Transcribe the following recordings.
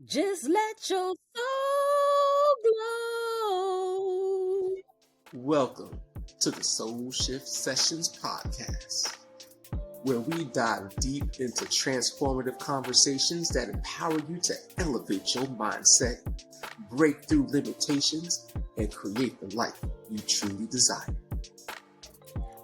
Just let your soul glow. Welcome to the Soul Shift Sessions podcast, where we dive deep into transformative conversations that empower you to elevate your mindset, break through limitations, and create the life you truly desire.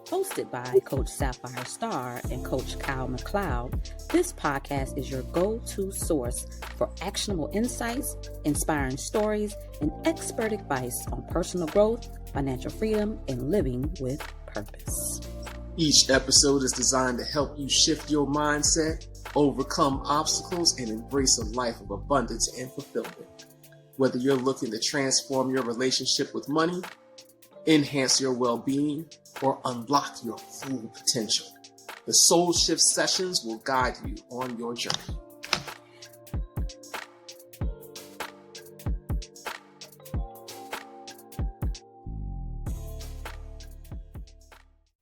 Hosted by Coach Sapphire Star and Coach Kyle McLeod, this podcast is your go-to source for actionable insights, inspiring stories, and expert advice on personal growth, financial freedom, and living with purpose. Each episode is designed to help you shift your mindset, overcome obstacles, and embrace a life of abundance and fulfillment. Whether you're looking to transform your relationship with money, enhance your well-being, or unlock your full potential, the Soul Shift Sessions will guide you on your journey.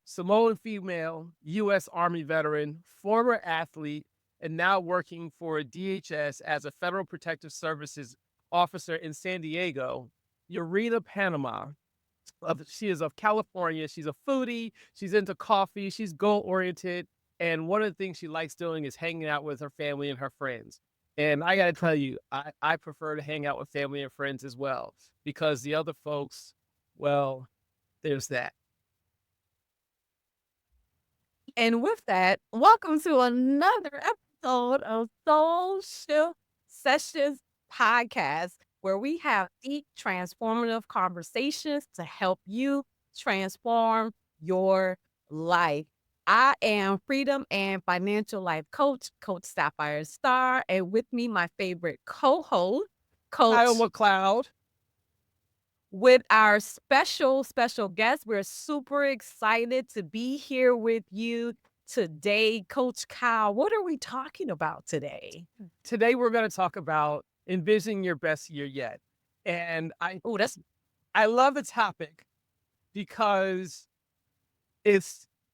Samoan female, U.S. Army veteran, former athlete, and now working for DHS as a Federal Protective Services officer in San Diego, Yorhena Panama. She is of California. She's a foodie. She's into coffee. She's goal-oriented. And one of the things she likes doing is hanging out with her family and her friends. And I got to tell you, I prefer to hang out with family and friends as well, because the other folks, well, there's that. And with that, welcome to another episode of Soul Shift Sessions podcast, where we have deep, transformative conversations to help you transform your life. I am Freedom and Financial Life Coach, Coach Sapphire Star, and with me, my favorite co-host, Kyle Coach. McLeod. With our special guest, we're super excited to be here with you today. Coach Kyle, what are we talking about today? Today, we're going to talk about envisioning your best year yet. And I love the topic because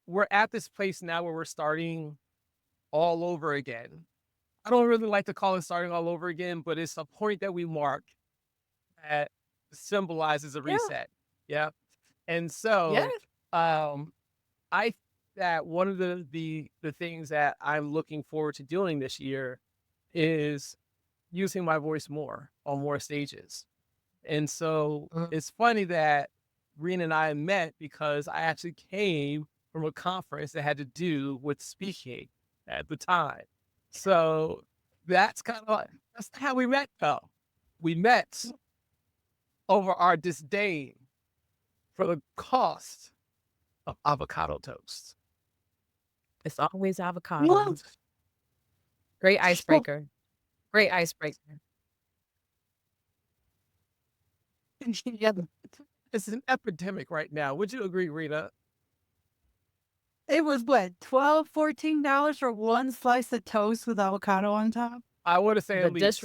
we're at this place now where we're starting all over again. I don't really like to call it starting all over again, but it's a point that we mark that symbolizes a reset. Yeah. And so I think that one of the things that I'm looking forward to doing this year is using my voice more on more stages. And so it's funny that Rena and I met because I actually came from a conference that had to do with speaking at the time. So that's how we met, though. We met over our disdain for the cost of avocado toast. It's always avocado. Great icebreaker. Great icebreaker. Yeah, it's an epidemic right now. Would you agree, Rita? It was what, $12, $14 for one slice of toast with avocado on top? I want to say The at least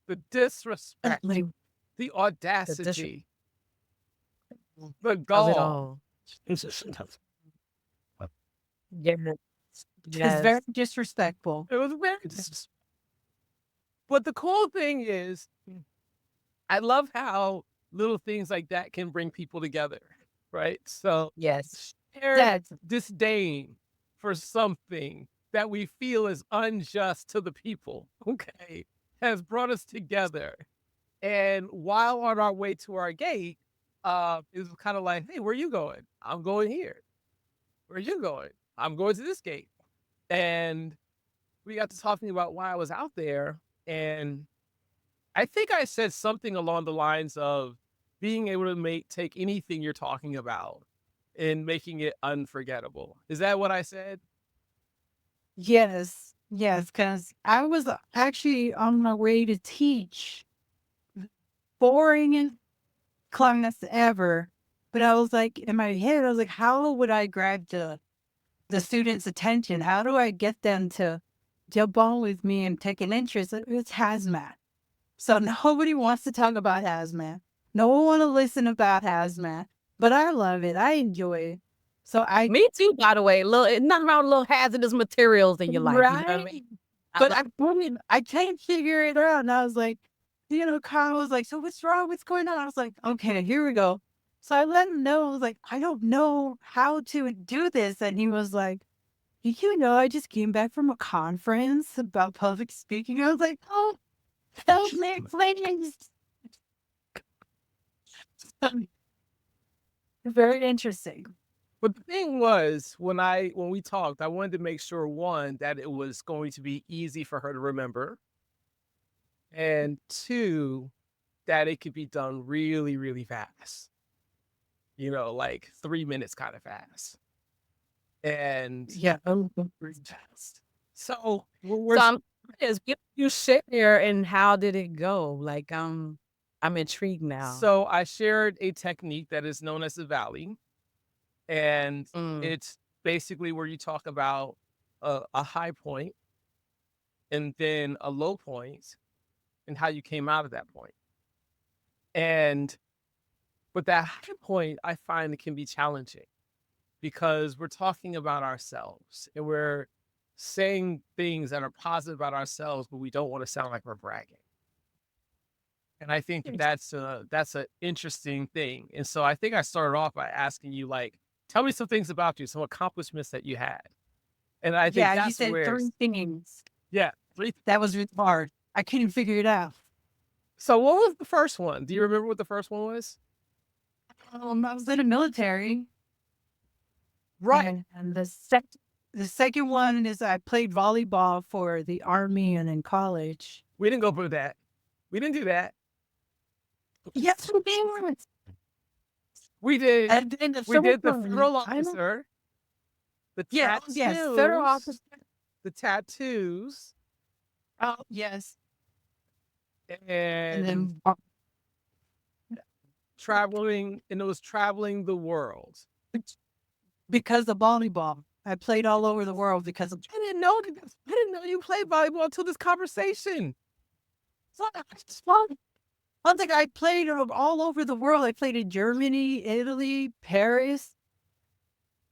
the disrespect, the audacity, the gall. Yes. It's very disrespectful. It was very disrespectful. But the cool thing is, I love how little things like that can bring people together, right? So Yes. shared disdain for something that we feel is unjust to the people, okay, has brought us together. And while on our way to our gate, it was kind of like, hey, where are you going? I'm going here. Where are you going? I'm going to this gate. And we got to talking about why I was out there. And I think I said something along the lines of being able to take anything you're talking about and making it unforgettable. Is that what I said? Yes, because I was actually on my way to teach. Boring class ever. But I was like, in my head, I was like, how would I grab the students' attention? How do I get them to jump on with me and take an interest? It's hazmat. So nobody wants to talk about hazmat. No one want to listen about hazmat. But I love it. I enjoy it. So Me too, by the way. Nothing wrong with little hazardous materials in your life. Right. You know what I mean? But I can't figure it out. And I was like, Kyle was like, so what's wrong? What's going on? I was like, okay, here we go. So I let him know. I was like, I don't know how to do this. And he was like, I just came back from a conference about public speaking. I was like, oh, help me, please. Very interesting. But the thing was, when we talked, I wanted to make sure, one, that it was going to be easy for her to remember, and two, that it could be done really, really fast. Like 3 minutes kind of fast. And Yeah, pretty fast. So So I'm curious, you share and how did it go? Like, I'm intrigued now. So I shared a technique that is known as the valley. And it's basically where you talk about a high point and then a low point and how you came out of that point. But that high point, I find it can be challenging because we're talking about ourselves and we're saying things that are positive about ourselves, but we don't want to sound like we're bragging. And I think that's an interesting thing. And so I think I started off by asking you, like, tell me some things about you, some accomplishments that you had. And I think that's you said where 3 things. Yeah, 3. That was really hard. I couldn't figure it out. So what was the first one? Do you remember what the first one was? I was in the military. Right. And the second one is I played volleyball for the Army and in college. We didn't go through that. We didn't do that. Yes, we did. We did. And We did the federal officer. The tattoos. Yes, federal officer. The tattoos. Oh, yes. And then traveling, and it was traveling the world. Because of volleyball. I played all over the world because of... I didn't know you played volleyball until this conversation. It's fun. I think I played all over the world. I played in Germany, Italy, Paris,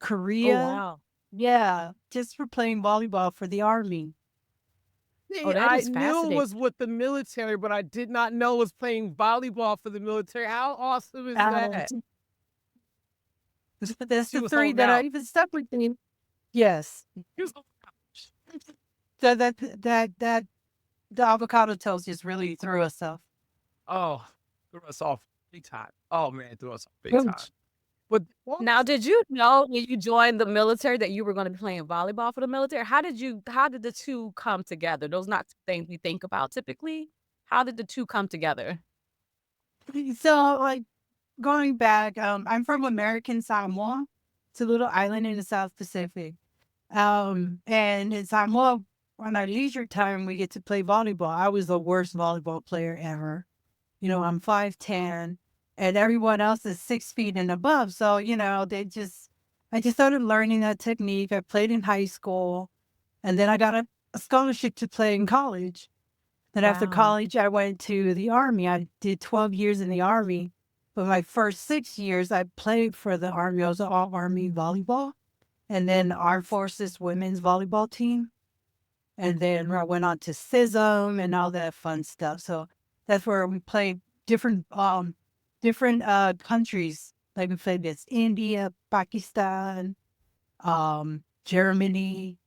Korea. Oh, wow. Yeah, just for playing volleyball for the Army. Oh, that is I knew it fascinating. was with the military, but I did not know it was playing volleyball for the military. How awesome is that? That's She the was 3 holding that I out. even stuck with me. Yes. So that the avocado toast just really threw us off. Oh, threw us off big time. Oh man, threw us off big time. But Now, did you know when you joined the military that you were going to be playing volleyball for the military? How did the two come together? Those not things we think about typically. How did the two come together? So, like, going back, I'm from American Samoa. It's a little island in the South Pacific. And in Samoa, on our leisure time, we get to play volleyball. I was the worst volleyball player ever. I'm 5'10", and everyone else is 6 feet and above. So, I just started learning that technique. I played in high school, and then I got a scholarship to play in college. Then after college, I went to the Army. I did 12 years in the Army. But my first 6 years, I played for the Army. I was an all-Army volleyball. And then Armed Forces women's volleyball team. And then I went on to SISM and all that fun stuff. So that's where we played different countries. Like we played against India, Pakistan, Germany,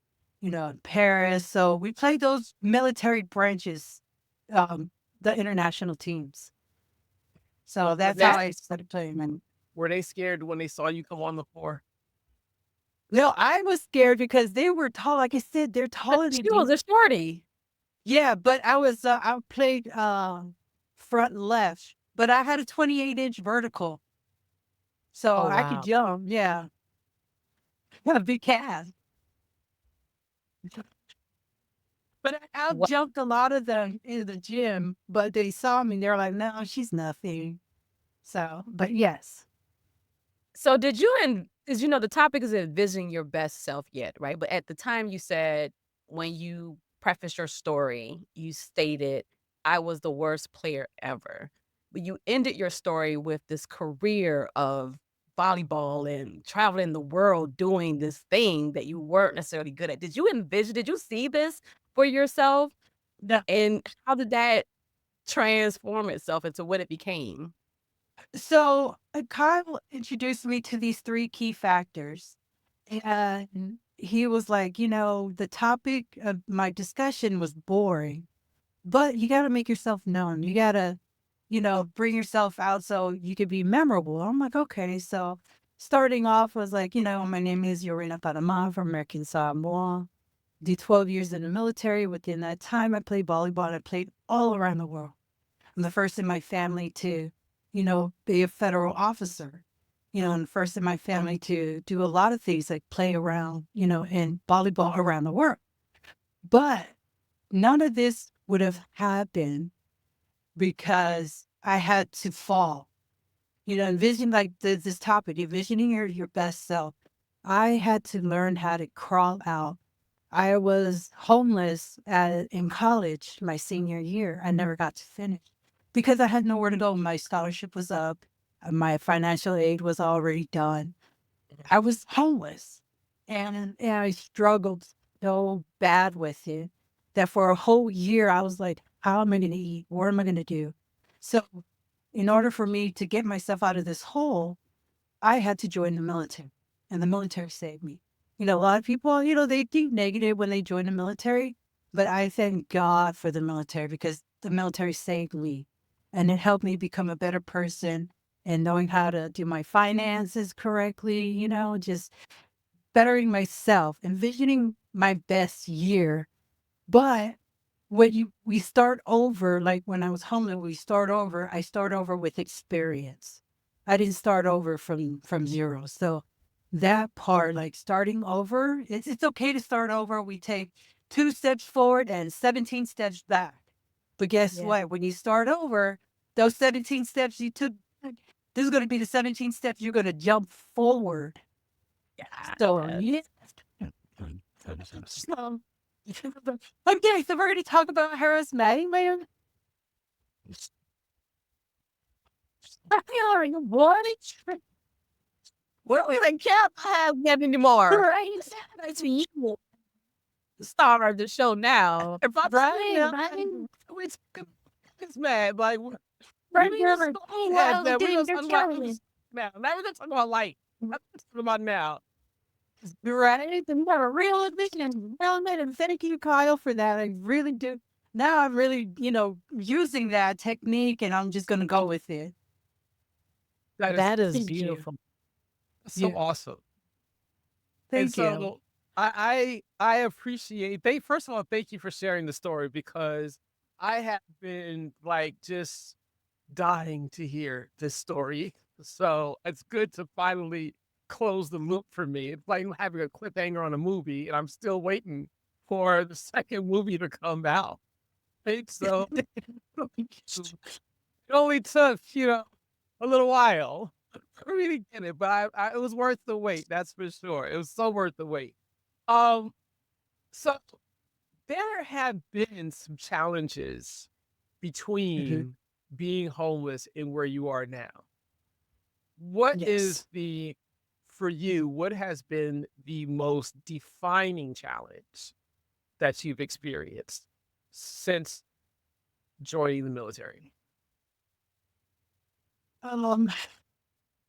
Paris. So we played those military branches, the international teams. So that's how I started playing. Were they scared when they saw you come on the floor? No, I was scared because they were tall. Like I said, they're taller than She was a shorty. Yeah, but I played front and left, but I had a 28-inch vertical. So I could jump, yeah. Got a big calf. But I out-jumped a lot of them in the gym, but they saw me and they're like, no, she's nothing. So, but yes. So did you, because the topic is envisioning your best self yet, right? But at the time you said, when you prefaced your story, you stated, I was the worst player ever. But you ended your story with this career of volleyball and traveling the world doing this thing that you weren't necessarily good at. Did you see this for yourself? Yeah. And how did that transform itself into what it became? So Kyle introduced me to these 3 key factors. And he was like, the topic of my discussion was boring, but you got to make yourself known. You got to, bring yourself out so you could be memorable. I'm like, okay. So starting off was like, my name is Yorhena Panama from American Samoa. Did 12 years in the military. Within that time, I played volleyball. I played all around the world. I'm the first in my family to, be a federal officer, and the first in my family to do a lot of things like play around, in volleyball around the world. But none of this would have happened because I had to fall. Envision like this topic, envisioning your best self. I had to learn how to crawl out. I was homeless in college my senior year. I never got to finish because I had nowhere to go. My scholarship was up. My financial aid was already done. I was homeless. And I struggled so bad with it that for a whole year, I was like, how am I going to eat? What am I going to do? So in order for me to get myself out of this hole, I had to join the military, and the military saved me. A lot of people, they think negative when they join the military, but I thank God for the military because the military saved me, and it helped me become a better person and knowing how to do my finances correctly, just bettering myself, envisioning my best year. But when we start over, like when I was homeless, I start over with experience. I didn't start over from zero. So that part, like starting over, it's okay to start over. We take 2 steps forward and 17 steps back. But guess what? When you start over, those 17 steps you took, this is going to be the 17 steps you're going to jump forward. So, yeah. So, okay, so we're going to talk about harassment, man. Well, we can't have that anymore. Right. That's you, star of the show now. If I'm Right. saying it's mad, like, Right. we just have that. We just unlock now. Now we're just talking about light. That's what we're talking about now. Right. And got a real admission. And thank you, Kyle, for that. I really do. Now I'm really, using that technique and I'm just going to go with it. That is Thank you. beautiful. So Yeah. awesome. And Thank you. so I appreciate first of all, thank you for sharing the story because I have been like just dying to hear this story. So it's good to finally close the loop for me. It's like having a cliffhanger on a movie and I'm still waiting for the second movie to come out. Right? So it only took, a little while. I really get it, but it was worth the wait. That's for sure. It was so worth the wait. Um, so there have been some challenges between being homeless and where you are now. What is for you, what has been the most defining challenge that you've experienced since joining the military?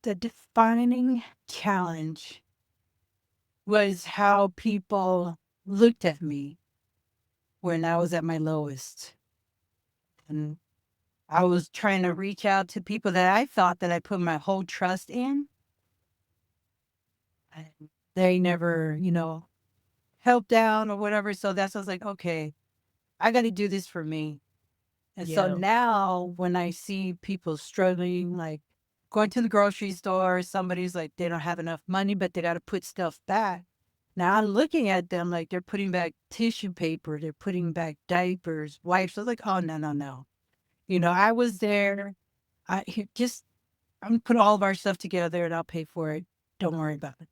The defining challenge was how people looked at me when I was at my lowest. And I was trying to reach out to people that I thought that I put my whole trust in. And they never, helped out or whatever. So that's, I was like, okay, I got to do this for me. And so now when I see people struggling, like going to the grocery store, somebody's like, they don't have enough money, but they got to put stuff back. Now I'm looking at them like they're putting back tissue paper, they're putting back diapers, wipes. I was like, oh, no. I was there. I'm going to put all of our stuff together and I'll pay for it. Don't worry about it.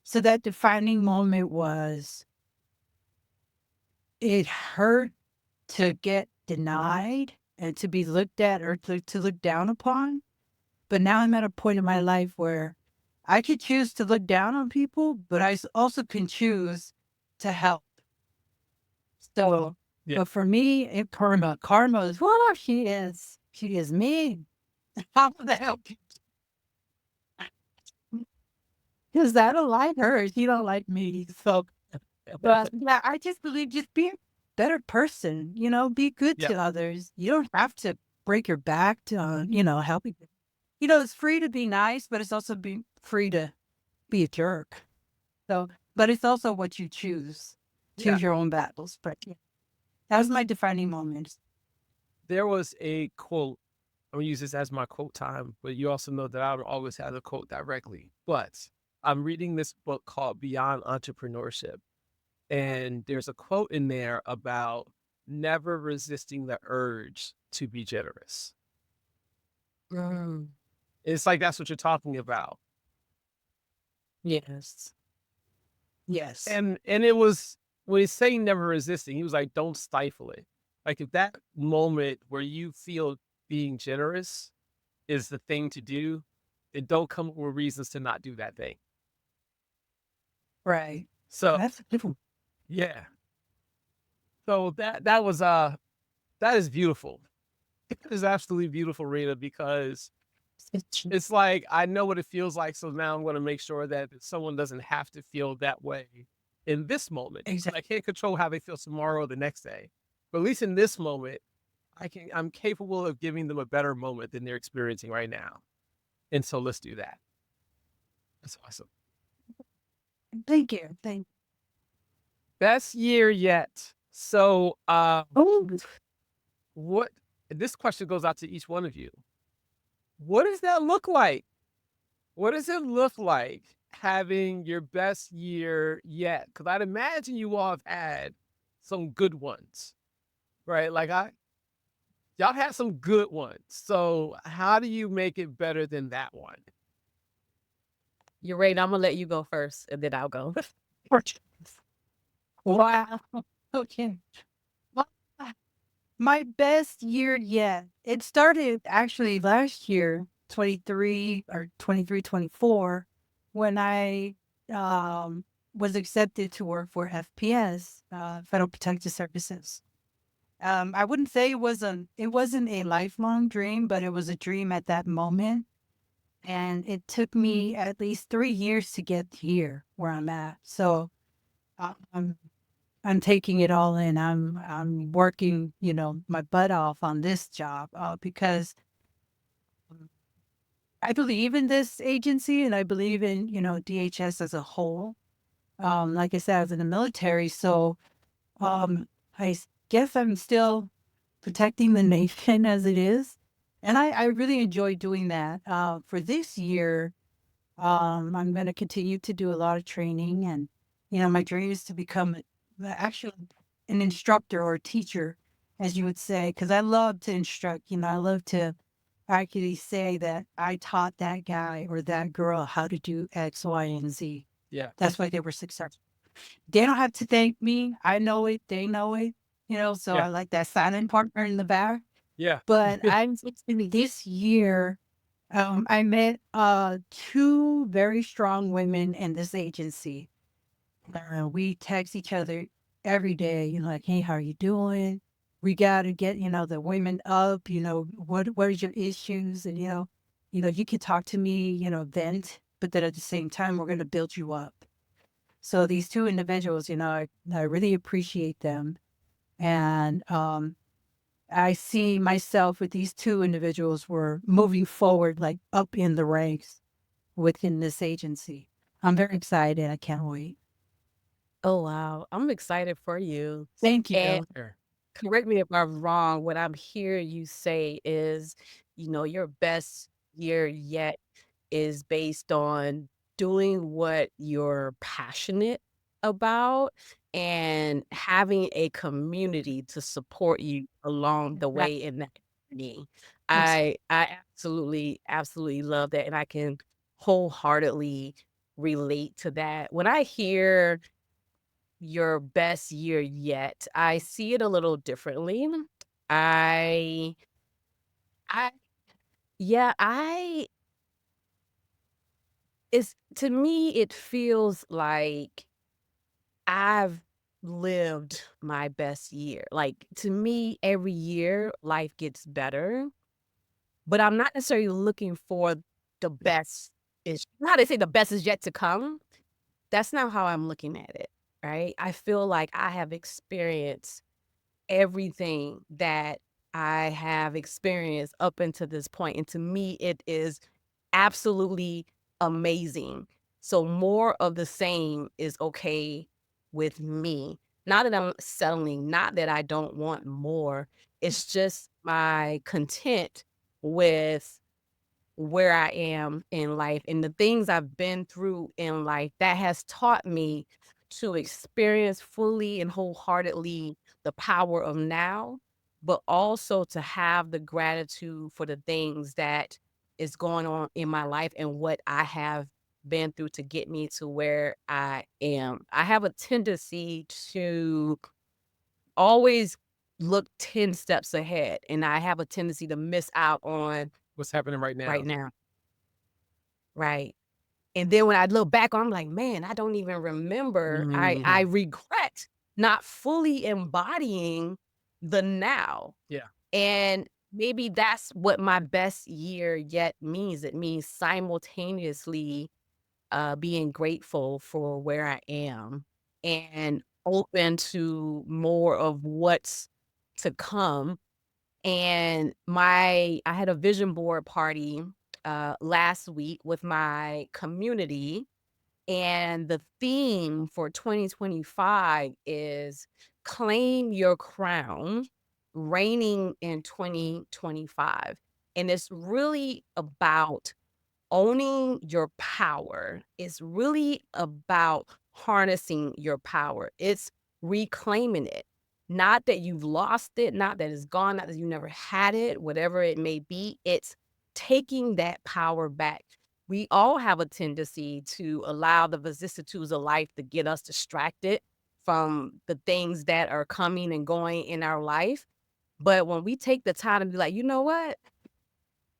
So that defining moment was, it hurt to get denied and to be looked at or to look down upon. But now I'm at a point in my life where I could choose to look down on people, but I also can choose to help. So, Yeah. but for me, karma is, well, she is me. How the hell? Because I don't like her. She don't like me. So, but yeah, I just believe just be a better person, be good Yeah. to others. You don't have to break your back to, help people. It's free to be nice, but it's also be free to be a jerk. So, but it's also what you choose. Choose your own battles. But yeah, that was my defining moment. There was a quote. I'm gonna use this as my quote time, but you also know that I don't always have the quote directly. But I'm reading this book called Beyond Entrepreneurship. And there's a quote in there about never resisting the urge to be generous. It's like that's what you're talking about. Yes. Yes. And it was when he's saying never resisting, he was like, don't stifle it. Like if that moment where you feel being generous is the thing to do, then don't come up with reasons to not do that thing. Right. So That's beautiful. yeah. So that is beautiful. It is absolutely beautiful, Rita, because it's like I know what it feels like. So now I'm going to make sure that someone doesn't have to feel that way in this moment. Exactly. I can't control how they feel tomorrow or the next day, but at least in this moment, I'm capable of giving them a better moment than they're experiencing right now. And so let's do that. That's awesome. Thank you. Thank Best year yet. So, you. what this question goes out to each one of you. What does that look like? What does it look like having your best year yet? Because I'd imagine you all have had some good ones, right? Y'all had some good ones. So how do you make it better than that one? You're right. I'm gonna let you go first, and then I'll go. Wow. Okay. Well, my best year yet. It started actually last year, 24, when I was accepted to work for FPS, Federal Protective Services. I wouldn't say it wasn't a lifelong dream, but it was a dream at that moment. And it took me at least 3 years to get here where I'm at. So I'm I'm taking it all in. I'm working, my butt off on this job because I believe in this agency and I believe in, DHS as a whole. Like I said, I was in the military, so guess I'm still protecting the nation as it is. And I really enjoy doing that. For this year, I'm going to continue to do a lot of training and, my dream is to become actually an instructor or a teacher, as you would say, because I love to instruct, I love to actually say that I taught that guy or that girl how to do X, Y, and Z. Yeah. That's why they were successful. They don't have to thank me. I know it. They know it. So Yeah. I like that silent partner in the back. Yeah. But this year, I met 2 very strong women in this agency. We text each other every day, like, hey, how are you doing? We got to get, the women up, what are your issues? And, you can talk to me, vent, but then at the same time, we're going to build you up. So these 2 individuals, I really appreciate them. And I see myself with these 2 individuals were moving forward, like up in the ranks within this agency. I'm very excited. I can't wait. Oh wow, I'm excited for you. Thank you. And correct me if I'm wrong. What I'm hearing you say is, your best year yet is based on doing what you're passionate about and having a community to support you along the way in that journey. I absolutely, absolutely love that. And I can wholeheartedly relate to that. When I hear your best year yet, I see it a little differently. I I yeah, I it's to me, it feels like I've lived my best year. Like, to me, every year life gets better, but I'm not necessarily looking for the best. Is how they say the best is yet to come. That's not how I'm looking at it, right? I feel like I have experienced everything that I have experienced up until this point, and to me, it is absolutely amazing. So more of the same is okay with me. Not that I'm settling, not that I don't want more. It's just my content with where I am in life and the things I've been through in life that has taught me to experience fully and wholeheartedly the power of now, but also to have the gratitude for the things that is going on in my life and what I have been through to get me to where I am. I have a tendency to always look 10 steps ahead, and I have a tendency to miss out on What's happening right now? right now. Right. And then when I look back, I'm like, man, I don't even remember. I regret not fully embodying the now. Yeah. And maybe that's what my best year yet means. It means simultaneously being grateful for where I am and open to more of what's to come. And I had a vision board party last week with my community, and the theme for 2025 is claim your crown, reigning in 2025. And it's really about owning your power. It's really about harnessing your power. It's reclaiming it. Not that you've lost it, not that it's gone, not that you never had it, whatever it may be. It's taking that power back. We all have a tendency to allow the vicissitudes of life to get us distracted from the things that are coming and going in our life. But when we take the time to be like, you know what?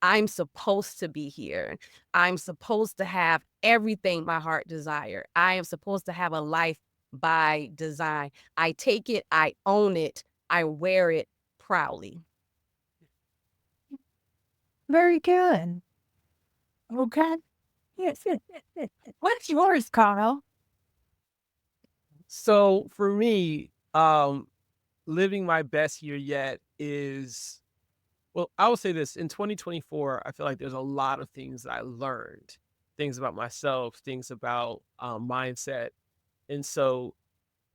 I'm supposed to be here. I'm supposed to have everything my heart desire. I am supposed to have a life by design. I take it, I own it, I wear it proudly. Very good. Okay. Yes. What's yours, Carl? So for me, living my best year yet is, well, I will say this. In 2024, I feel like there's a lot of things that I learned, things about myself, things about mindset. And so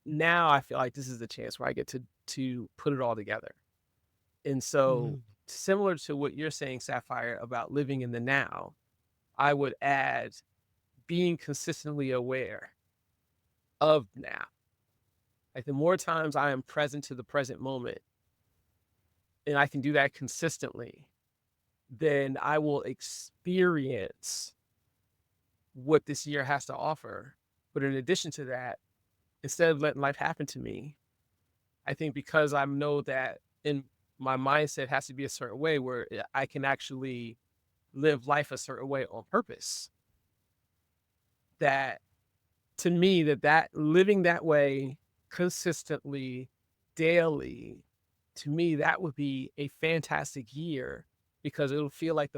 now I feel like this is the chance where I get to put it all together. And so similar to what you're saying, Sapphire, about living in the now, I would add being consistently aware of now. Like the more times I am present to the present moment, and I can do that consistently, then I will experience what this year has to offer. But in addition to that, instead of letting life happen to me, I think because I know that in my mindset has to be a certain way where I can actually live life a certain way on purpose. That to me, that living that way consistently, daily, to me, that would be a fantastic year because it'll feel like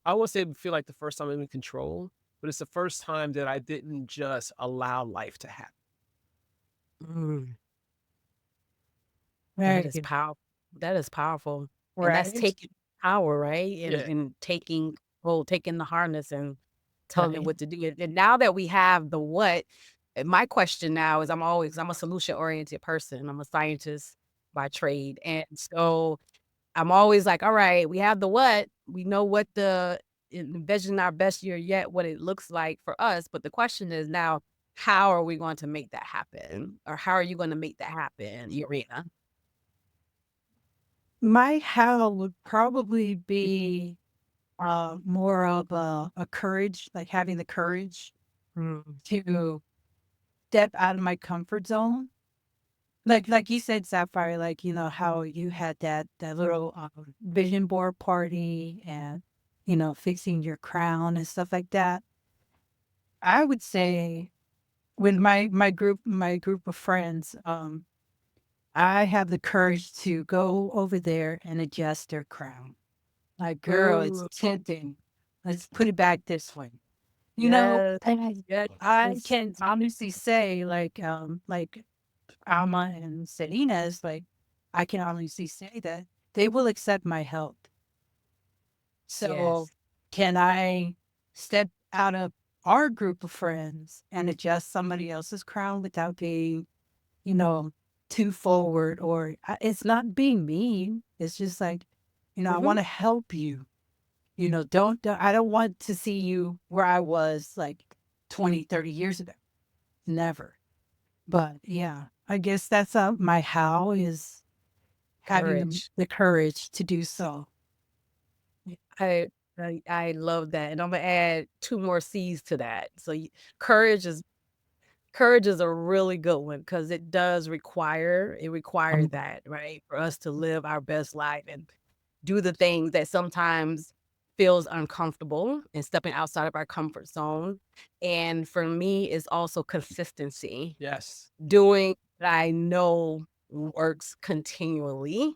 I won't say it would feel like the first time I'm in control, but it's the first time that I didn't just allow life to happen. That Very is good. powerful. That is powerful. And that's Right. taking power, right? Yeah. And taking the harness and telling it Totally. what to do. And now that we have the what, my question now is I'm a solution-oriented person. I'm a scientist by trade. And so I'm always like, all right, we have the what. We know what envision our best year yet, what it looks like for us. But the question is now, how are we going to make that happen? Or how are you going to make that happen, Yorhena? My how would probably be more of a courage, like having the courage to step out of my comfort zone. Like you said, Sapphire, like, how you had that little vision board party and, fixing your crown and stuff like that. I would say with my group of friends, I have the courage to go over there and adjust their crown. Like, girl, it's tempting. Let's put it back this way. You know, I can honestly say, like Alma and Selena's, like, I can honestly say that they will accept my help. So can I step out of our group of friends and adjust somebody else's crown without being, too forward? Or it's not being mean. It's just like, I want to help you. I don't want to see you where I was like 20, 30 years ago. Never. But yeah, I guess that's my how is having the courage to do so. I love that, and I'm gonna add 2 more C's to that. So courage is a really good one because it requires that, right, for us to live our best life and do the things that sometimes feels uncomfortable and stepping outside of our comfort zone. And for me, it's also consistency. Yes. Doing what I know works continually,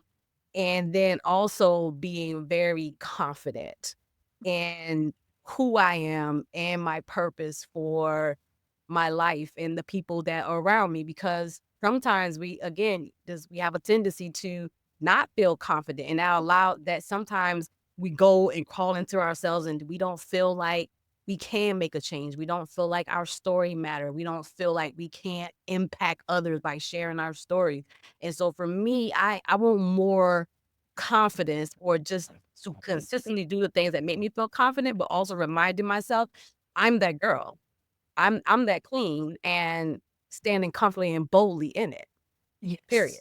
and then also being very confident in who I am and my purpose for my life and the people that are around me. Because sometimes we have a tendency to not feel confident, and I allow that sometimes we go and crawl into ourselves and we don't feel like we can make a change. We don't feel like our story matter. We don't feel like we can't impact others by sharing our story. And so for me, I want more confidence, or just to consistently do the things that make me feel confident, but also reminding myself I'm that girl. I'm that queen, and standing comfortably and boldly in it. Yes. Period.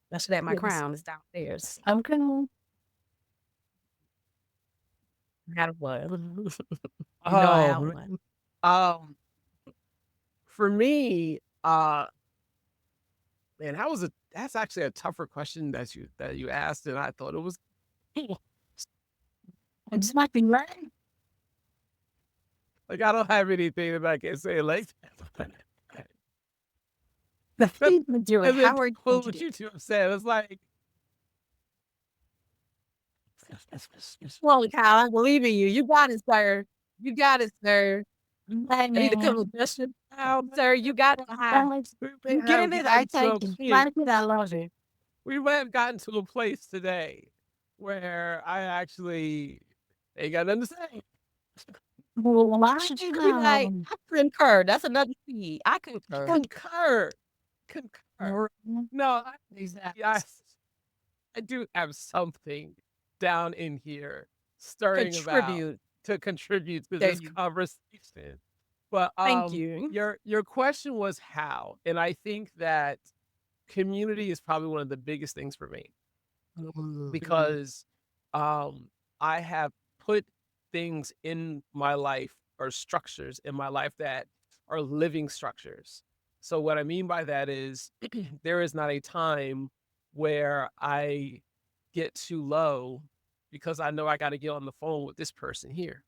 That's that my crown is downstairs. I'm gonna. I have one. I Oh, have one. for me, man, that's actually a tougher question that you asked, and I thought it was. I just might be learning. Like, I don't have anything that I can say like that. The feedback you And then Howard what you two have said, it's like, Well, Kyle, I believe in you. You got it, sir. You got it, sir. I need to come to question. Sir, you got it. You getting it? I thank you. I love it. We might have gotten to a place today where I actually ain't got nothing to say. Well, why I concur. That's another C. I concur. Concur. No, I do have something down in here stirring Contribute. to contribute to this conversation. But Thank you. your question was how, and I think that community is probably one of the biggest things for me because I have put things in my life, or structures in my life, that are living structures. So what I mean by that is there is not a time where I get too low because I know I got to get on the phone with this person here.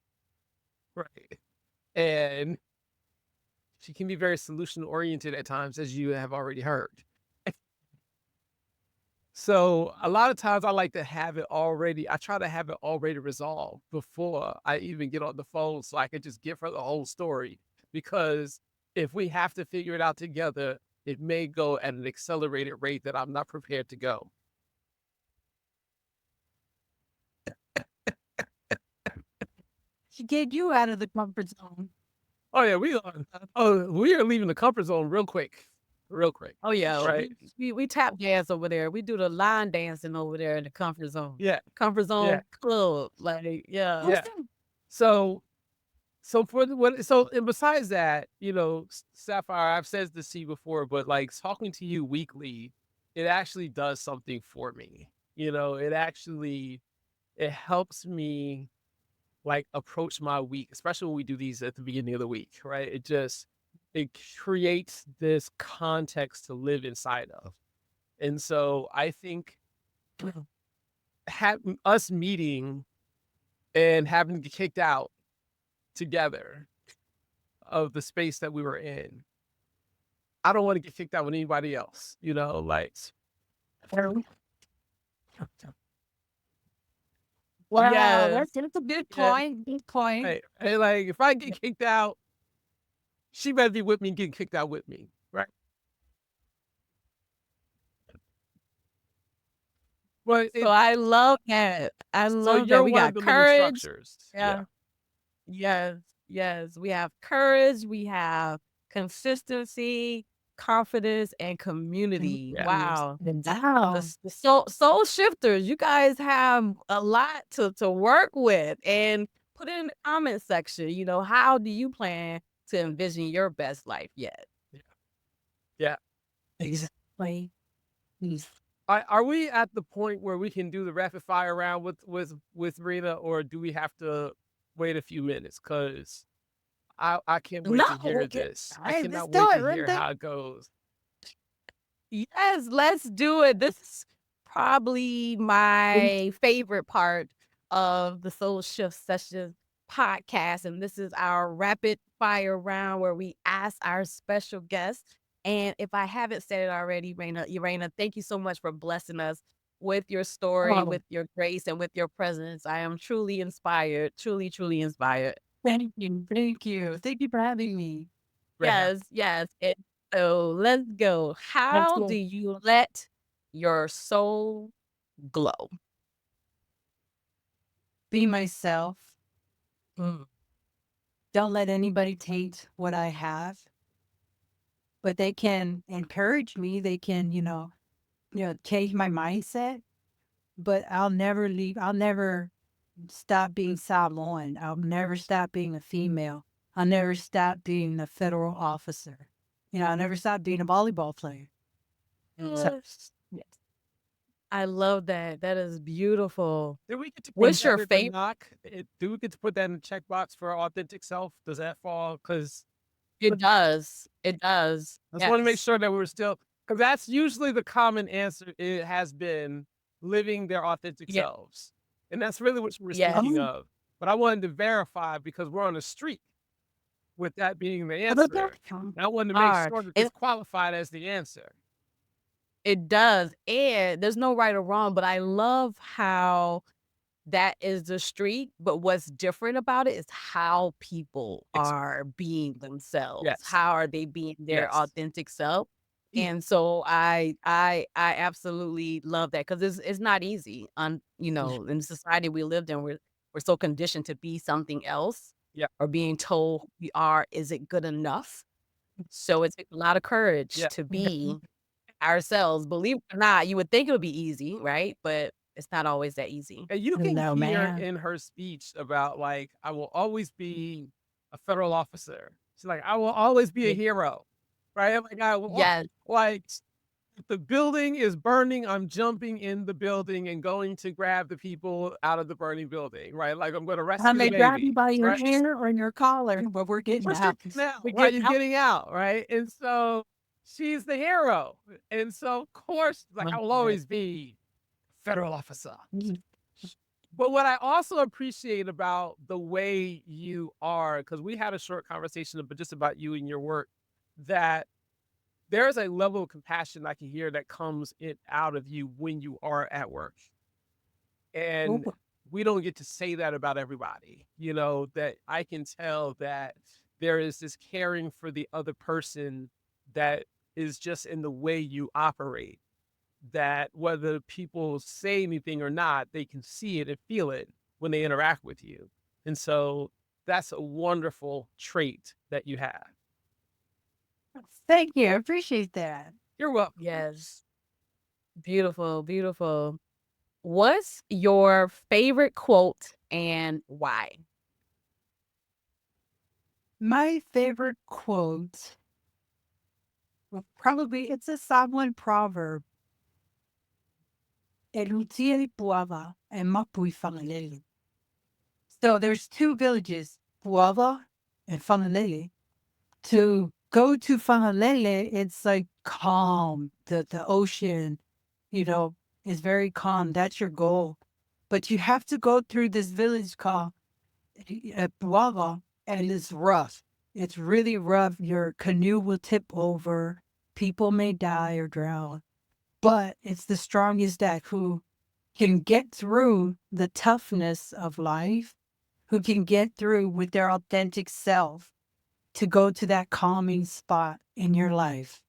Right. And she can be very solution oriented at times, as you have already heard. So a lot of times I like to have it already. I try to have it already resolved before I even get on the phone, so I can just give her the whole story. Because if we have to figure it out together, it may go at an accelerated rate that I'm not prepared to go. She get you out of the comfort zone. Oh yeah, we are leaving the comfort zone real quick. Oh yeah, right. We tap dance over there. We do the line dancing over there in the comfort zone. Yeah, Comfort zone club, like yeah. So for and besides that, Sapphire, I've said this to you before, but like talking to you weekly, it actually does something for me. It helps me like approach my week, especially when we do these at the beginning of the week, right? It creates this context to live inside of. And so I think us meeting and having to get kicked out together of the space that we were in. I don't want to get kicked out with anybody else, like. Wow, Yes. that's a good Yeah. point. Good point. Hey, like if I get kicked out, she better be with me and get kicked out with me, right? But So I love that. I so love you're that. We one of got the living courage. structures. Yeah. Yes. Yes. We have courage. We have consistency, confidence, and community. Yeah. Wow. Wow. The soul shifters, you guys have a lot to work with. And put it in the comment section, how do you plan to envision your best life yet? Yeah. Exactly. Are we at the point where we can do the rapid fire round with Rena, or do we have to wait a few minutes? Because I can't wait to hear this. I Let's cannot do wait it, to hear Rena. how it goes. Yes, let's do it. This is probably my favorite part of the Soul Shift Sessions podcast. And this is our rapid fire round where we ask our special guests. And if I haven't said it already, Yorhena, thank you so much for blessing us with your story, with your grace, and with your presence. I am truly inspired, truly, truly inspired. Thank you. Thank you. Thank you for having me. Yes, yes. So let's go. How do you let your soul glow? Be myself. Mm. Don't let anybody taint what I have. But they can encourage me. They can, change my mindset. But I'll never leave. I'll never stop being Samoan. I'll never stop being a female. I'll never stop being a federal officer. I'll never stop being a volleyball player. Yes. Yes. I love that. That is beautiful. Do we get to What's your consider the favorite? knock? Do we get to put that in the checkbox for our authentic self? Does that fall? Because It does. It does. I just want to make Yes. sure that we're still, because that's usually the common answer. It has been living their authentic Yeah. selves. And that's really what we're Yes. speaking of. But I wanted to verify because we're on a streak with that being the answer. And I wanted to make Are. sure that And it's qualified as the answer. it does. And there's no right or wrong, but I love how that is the streak. But what's different about it is how people are being themselves. Yes. How are they being their Yes. authentic self? And so I absolutely love that because it's not easy. In the society we lived in, we're so conditioned to be something else. Yeah. Or being told we are isn't good enough. So it takes a lot of courage Yeah. to be ourselves. Believe it or not, you would think it would be easy, right? But it's not always that easy. And you can No, hear man. in her speech about like, I will always be a federal officer. She's like, I will always be a hero. Right? I'm like, Yes. like if the building is burning, I'm jumping in the building and going to grab the people out of the burning building. Right? Like I'm going to rescue I the may grab baby. you by your Right? hair or your collar, but we're getting What's out. now? We're Right? getting You're getting out. Right? And so she's the hero. And so of course, like I will always be a federal officer. But what I also appreciate about the way you are, because we had a short conversation just about you and your work, that there's a level of compassion I can hear that comes out of you when you are at work. And we don't get to say that about everybody, that I can tell that there is this caring for the other person that is just in the way you operate, that whether people say anything or not, they can see it and feel it when they interact with you. And so that's a wonderful trait that you have. Thank you. I appreciate that. You're welcome. Yes. Beautiful, beautiful. What's your favorite quote and why? My favorite quote, well, probably it's a Samoan proverb. E lutieri puava e mapui whangalele. So there's two villages, Puava and Whangalele. To go to Whangalele, it's like calm. The ocean, is very calm. That's your goal. But you have to go through this village called Puava, and it's rough. It's really rough. Your canoe will tip over. People may die or drown. But it's the strongest that who can get through the toughness of life, who can get through with their authentic self to go to that calming spot in your life.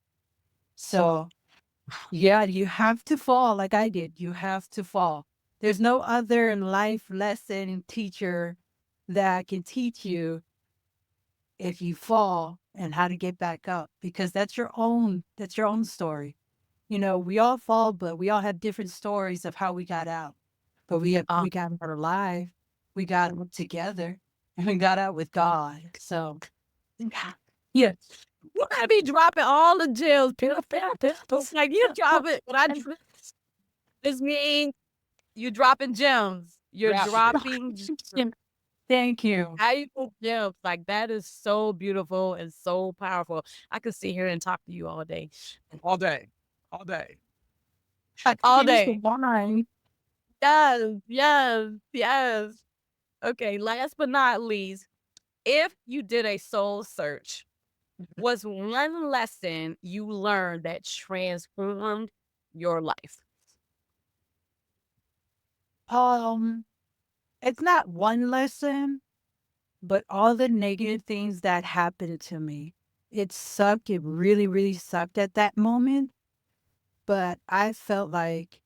So, yeah, you have to fall like I did. You have to fall. There's no other life lesson teacher that can teach you if you fall and how to get back up, because that's your own story. We all fall, but we all have different stories of how we got out. But we got out alive. We got out together, and we got out with God. So, Yeah. You gotta be dropping all the gems. It's like you drop it. What I this means you dropping gems. You're dropping gems. thank you. Valuable gems. Like that is so beautiful and so powerful. I could sit here and talk to you all day. All day. All day. All day. Why? Yes, yes, yes. Okay, last but not least, if you did a soul search, what's one lesson you learned that transformed your life? It's not one lesson, but all the negative things that happened to me. It sucked. It really, really sucked at that moment. But I felt like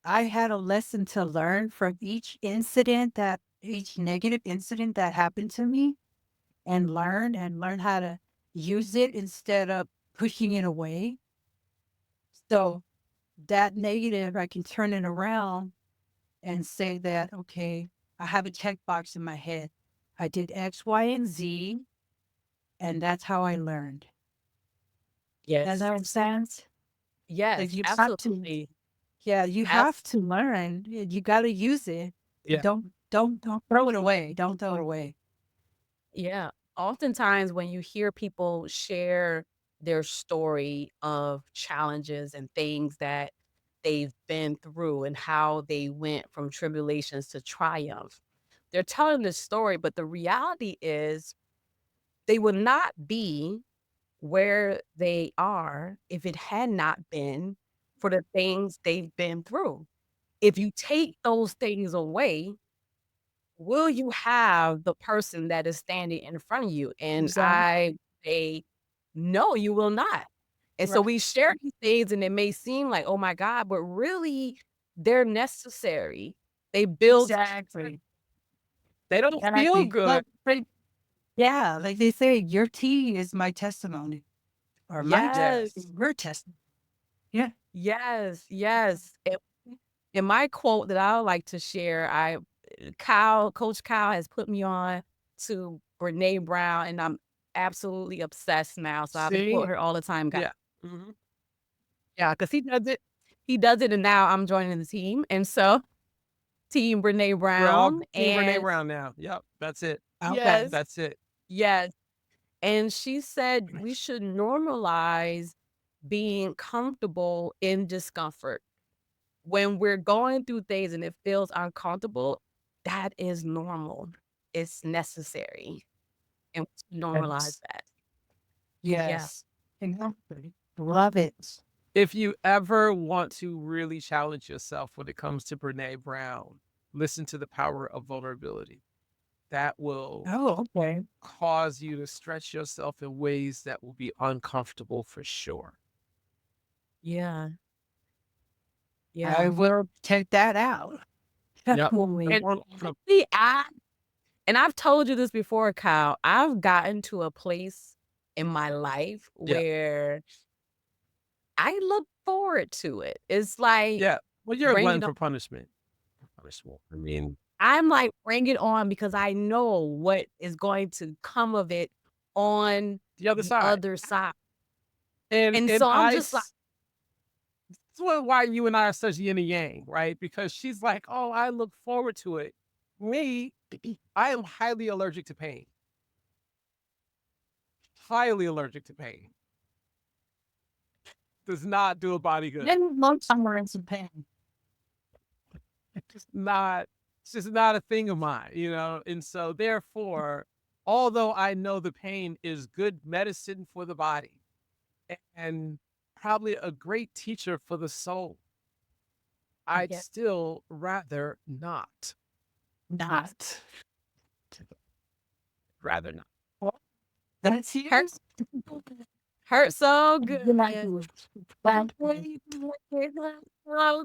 I had a lesson to learn from each negative incident that happened to me, and learn how to use it instead of pushing it away. So that negative, I can turn it around and say that, okay, I have a checkbox in my head. I did X, Y, and Z, and that's how I learned. Does that make sense? Yes, Like you have to, absolutely. you have to learn. You got to use it. Yeah. Don't throw it away. Don't throw it away. Yeah. Oftentimes when you hear people share their story of challenges and things that they've been through and how they went from tribulations to triumph, they're telling this story, but the reality is they would not be where they are if it had not been for the things they've been through. If you take those things away, will you have the person that is standing in front of you? And Exactly. I say, no, you will not. And so Right. we share these things and it may seem like, oh my God, but really they're necessary. They build, Exactly. they don't feel good. Yeah, like they say, your tea is my testimony, or my tea Yes, is your testimony. Yeah. yes, yes. And my quote that I would like to share, Coach Kyle has put me on to Brene Brown, and I'm absolutely obsessed now. So I quote See? her all the time, guys. Yeah. Mm-hmm. Yeah, because he does it. He does it, and now I'm joining the team. And so, Team Brene We're all Brown. Team Renee And Brown now. Yep. That's it. Okay. That's it. yes. And she said we should normalize being comfortable in discomfort. When we're going through things and it feels uncomfortable, that is normal. It's necessary. And we normalize Yes. that. Yeah. Yes. Exactly. Love it. If you ever want to really challenge yourself when it comes to Brene Brown, listen to The Power of Vulnerability. That will Oh, okay. cause you to stretch yourself in ways that will be uncomfortable for sure. Yeah. I will check that out. Yep. Definitely. And I've told you this before, Kyle. I've gotten to a place in my life Yeah. where I look forward to it. It's like, Yeah. Well, you're a bring glutton it for on. punishment. I mean, I'm like, bring it on because I know what is going to come of it on the other the side. other side. And So I'm just like, that's why you and I are such yin and yang, right? Because she's like, oh, I look forward to it. Me, I am highly allergic to pain. Highly allergic to pain. Does not do a body good. Then lump somewhere in some pain. It's just not a thing of mine, you know? And so therefore, although I know the pain is good medicine for the body and probably a great teacher for the soul, I'd Yeah. still rather not. Not. Rather not. Well, that's you. Hurts. Hurts so good. But So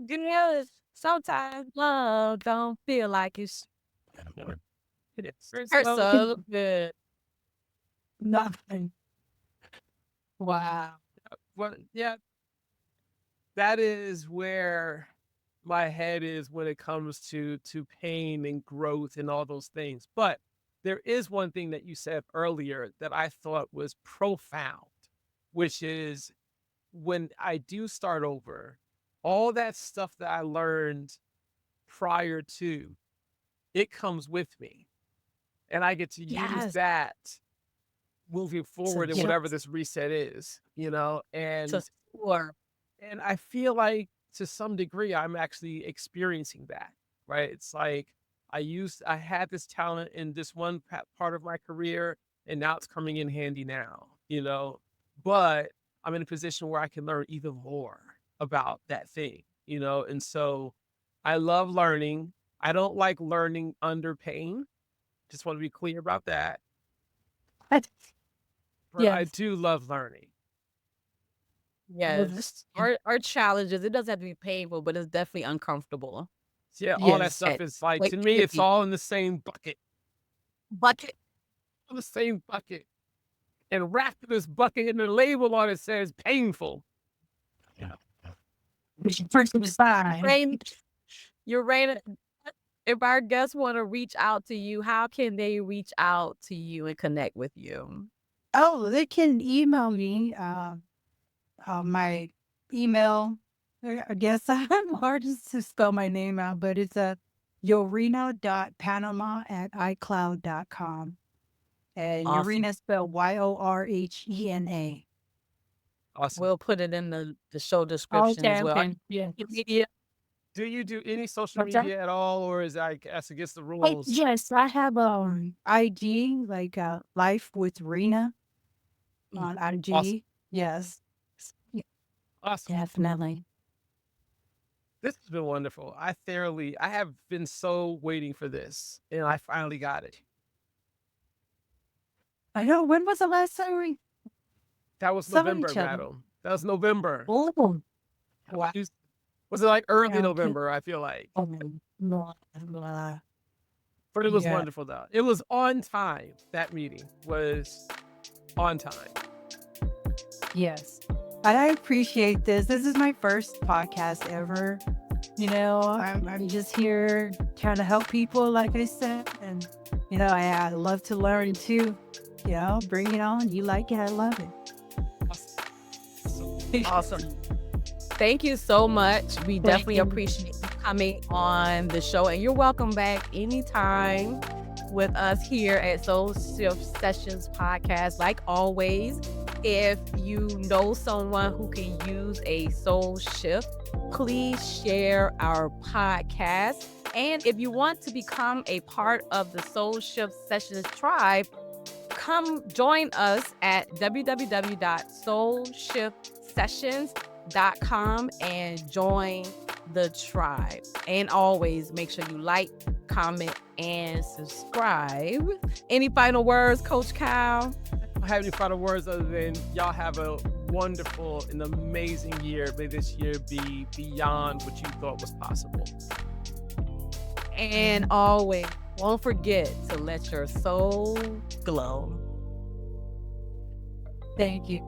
good. Sometimes love don't feel like it's It is. hurts so good. nothing. Wow. Well, yeah, that is where my head is when it comes to pain and growth and all those things. But there is one thing that you said earlier that I thought was profound, which is when I do start over, all that stuff that I learned prior to, it comes with me. And I get to use Yes. that moving forward in yes. whatever this reset is, and To score. and I feel like to some degree I'm actually experiencing that, right? It's like I had this talent in this one part of my career, and now it's coming in handy now, but I'm in a position where I can learn even more about that thing, and so I love learning. I don't like learning under pain. Just want to be clear about that. But I Yes. do love learning. Yes. Our challenges, it doesn't have to be painful, but it's definitely uncomfortable. Yeah, all that Yes. stuff is like, Like to me, it's tricky. all in the same bucket. Bucket. All the same bucket. And wrapped in this bucket, and the label on it says painful. First decide. Yorhena, if our guests want to reach out to you, how can they reach out to you and connect with you? Oh, they can email me. My email, I guess I'm hard to spell my name out, but it's yorhena.panama@icloud.com. And Awesome. Yorhena spelled Yorhena. Awesome. We'll put it in the show description as well. Okay. Yeah. Media. Do you do any social What's that? media at all, or is that against the rules? Yes, I have IG, like Life with Rena on IG. Awesome. Yes, Awesome. definitely. This has been wonderful. I have been so waiting for this, and I finally got it. I know. When was the last time we That was saw November, each other? madam. That was November. Oh, wow. Was it like early Yeah, okay. November, I feel like? No. But it was Yeah. wonderful, though. It was on time. That meeting was on time. Yes. And I appreciate this. This is my first podcast ever. I'm just here trying to help people, like I said. And, I love to learn too. Bring it on. You like it, I love it. Awesome. Thank you so much. We definitely appreciate you coming on the show. And you're welcome back anytime with us here at Soul Shift Sessions Podcast. Like always, if you know someone who can use a soul shift, please share our podcast. And if you want to become a part of the Soul Shift Sessions tribe, come join us at www.soulshiftsessions.com and join the tribe. And always make sure you like, comment, and subscribe. Any final words, Coach Kyle? I don't have any final words other than y'all have a wonderful and amazing year. May this year be beyond what you thought was possible. And always, won't forget to let your soul glow. Thank you.